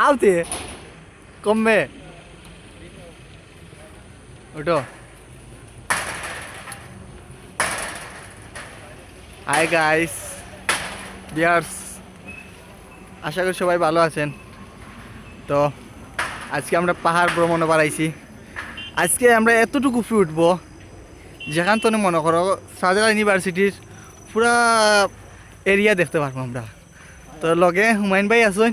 আওতে কমবে ওটো hi guys বিয়ার্স, আশা করি সবাই ভালো আছেন। তো আজকে আমরা পাহাড় ভ্রমণে বাড়াইছি। আজকে আমরা এতটুকু উপরে উঠবো যেখান তো মনে করো শাহজালাল ইউনিভার্সিটির পুরা এরিয়া দেখতে পারবো আমরা। তো লগে হুমায়ুন ভাই আসুন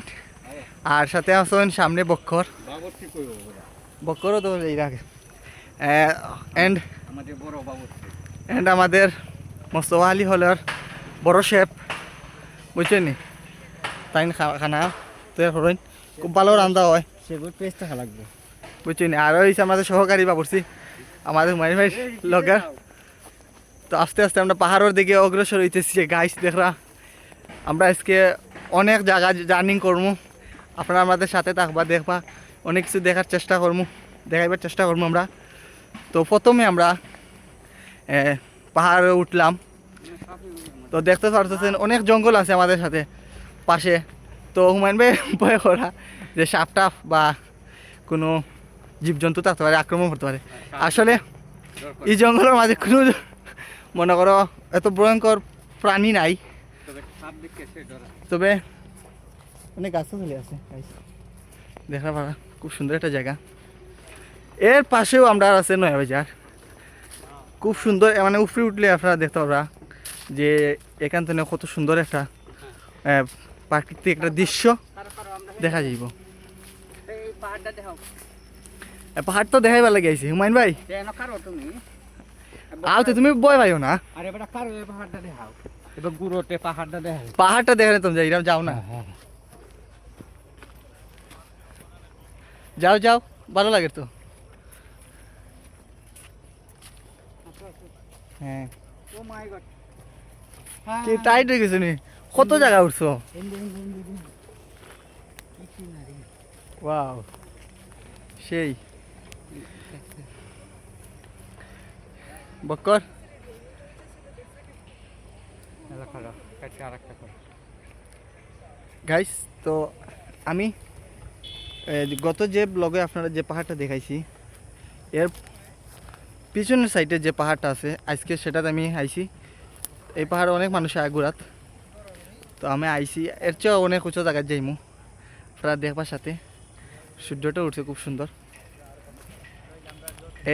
আর সাথে আসুন সামনে বক্কর বক্করও তো এই রাখে এন্ড আমাদের মোস্তফা আলী হলের বড় শেফ, বুঝছেন নি? তাই খানা তৈরি করেন, খুব ভালো রান্না হয়, সেগুলো পেস্ট থাকা লাগবে, বুঝছেন নি? আর হয়েছে আমাদের সহকারী বাবুর্চি আমাদের হুমায়ুন ভাই লগের। তো আস্তে আস্তে আমরা পাহাড়ের দিকে অগ্রসর হইতেছি। গাইস দেখরা আমরা আজকে অনেক জায়গা জার্নিং করবো, আপনারা আমাদের সাথে থাকবা, দেখবা অনেক কিছু দেখার চেষ্টা করবো, দেখাইবার চেষ্টা করবো আমরা। তো প্রথমে আমরা পাহাড়ে উঠলাম। তো দেখতে পারতেছেন অনেক জঙ্গল আছে আমাদের সাথে পাশে। তো হুমায়ুন ভাই ভয় করা যে সাপ টাপ বা কোনো জীবজন্তু থাকতে পারে, আক্রমণ করতে পারে। আসলে এই জঙ্গলের মাঝে কোনো মনে করো এত ভয়ঙ্কর প্রাণী নাই, তবে অনেক গাছও চলে আছে দেখা পারা। খুব সুন্দর একটা জায়গা। এর পাশেও আমরা আছে নয়াবাজার, খুব সুন্দর। মানে উপরে উঠলে আপনারা দেখতে পারা যে এখান থেকে কত সুন্দর একটা প্রাকৃতিক একটা দৃশ্য দেখা যাইব। পাহাড় তো দেখাই ভালো গেছি হুমায়ুন ভাই। আওতে তুমি বয় ভাইও না, পাহাড়টা দেখে তুমি যাই যাও না, যাও যাও ভালো লাগে তো। হ্যাঁ কি টাইট হয়ে গেছে নি? কত জায়গা উঠছো? ওয়াও সেই বক্কর গাইস। তো আমি গত যে ব্লগে আপনারা যে পাহাড়টা দেখাইছি এর পিছনের সাইডে যে পাহাড়টা আছে আজকে সেটাতে আমি আইছি। এই পাহাড়ে অনেক মানুষ আগুরাত, তো আমি আইছি এর চেয়েও অনেক উঁচু জায়গায় যাইমু আপনারা দেখবার সাথে। সূর্যটা উঠছে খুব সুন্দর।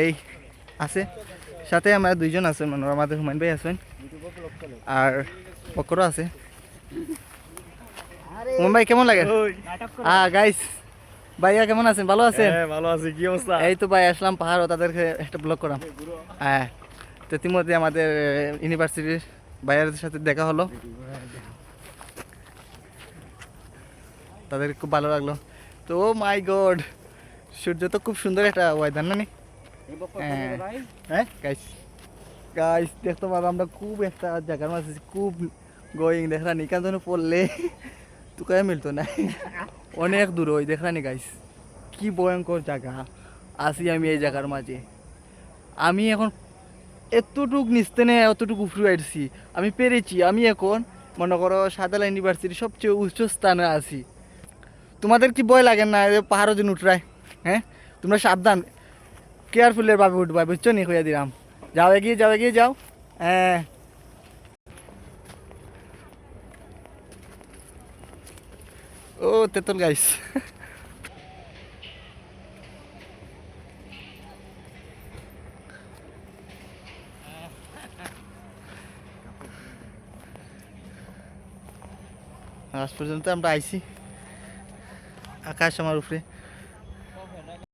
এই আছে সাথে আমরা দুইজন আছেন, মানে আমাদের হুমায়ুন ভাই আছেন আর বক্করও আছে। হুমায়ুন ভাই কেমন লাগে? গাইস ভাইয়া কেমন আছেন? ভালো আছেন? ভালো আছে। কি অবস্থা? এই তো ভাই আসলাম পাহাড়, তাদেরকে একটা ব্লগ করাম। হ্যাঁ, তো ইতিমধ্যে আমাদের ইউনিভার্সিটির ভাইয়াদের সাথে দেখা হলো, তাদের খুব ভালো লাগলো। তো ও মাই গড, সূর্য তো খুব সুন্দর একটা ওয়েদার না নি? হ্যাঁ গাইস গাইস দেখতে পাবো আমরা খুব একটা জায়গার মাঝে খুব গোয়িং দেখলানি, কেন যেন পড়লে তুকায় মিলতো না, অনেক দূর ওই দেখলানি গাইস। কি ভয়ঙ্কর জায়গা আছি আমি এই জায়গার মাঝে। আমি এখন এতটুক নিচতে নেই এতটুকু উপরে আসছি, আমি পেরেছি। আমি এখন মনে করো শাহজালাল ইউনিভার্সিটির সবচেয়ে উচ্চ স্থানে আছি। তোমাদের কি ভয় লাগে না পাহাড়ও দিন উঠরায়? হ্যাঁ তোমরা সাবধান কেয়ারফুলের ভাবে উঠবা, বুঝছো নি? হইয়া দিলাম, যাও এগিয়ে যাও এগিয়ে যাও। হ্যাঁ ও তেতল গাইস। আজ পর্যন্ত আমরা আইছি, আকাশ আমার উপরে